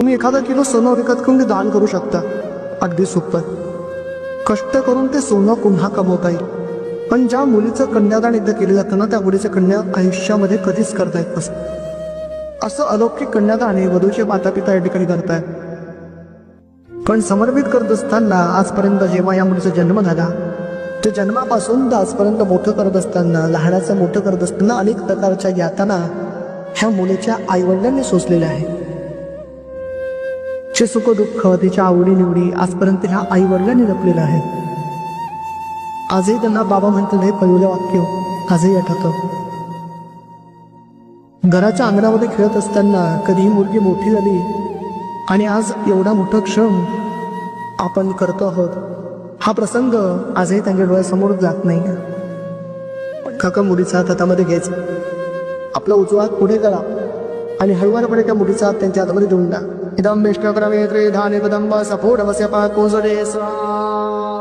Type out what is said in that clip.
तुम्ही एखादा किलो सोनं विकत घेऊन ते दान करू शकता, अगदी सोपं. कष्ट करून ते सोनं पुन्हा कमवता येईल. पण ज्या मुलीचं कन्यादान एकदा केलं जातं ना, त्या मुलीचं कन्या आयुष्यामध्ये कधीच करता येत नसतं. असं अलौकिक कन्यादान हे वधूचे माता पिता या ठिकाणी करतायत. पण समर्पित करत असताना आजपर्यंत जेव्हा या मुलीचा जन्म झाला, त्या जन्मापासून तर आजपर्यंत मोठं करत असताना, लहानाचं मोठं करत असताना अनेक प्रकारच्या यातना ह्या मुलीच्या आईवडिलांनी सोसलेल्या आहेत. चे सुख दुःख, तिच्या आवडीनिवडी आजपर्यंत ह्या आईवडिलांनी जपलेलं आहे. आजही त्यांना बाबा म्हणतील हे पहिलं वाक्य आजही आठवतं. घराच्या अंगणामध्ये खेळत असताना कधी ही मुलगी मोठी झाली आणि आज एवढा मोठा क्षण आपण करतो आहोत, हा प्रसंग आजही त्यांच्या डोळ्यासमोर जात नाही. काका मुलीचा हात हातामध्ये घ्यायचा, आपला उजवा हात पुढे करा आणि हळूवारपणे त्या मुलीचा हात त्यांच्या हातामध्ये देऊन द्या. इदं विष्णुक्रमे त्रिधान्य कदंब सफोडवस्य पाकोजरे स्वा.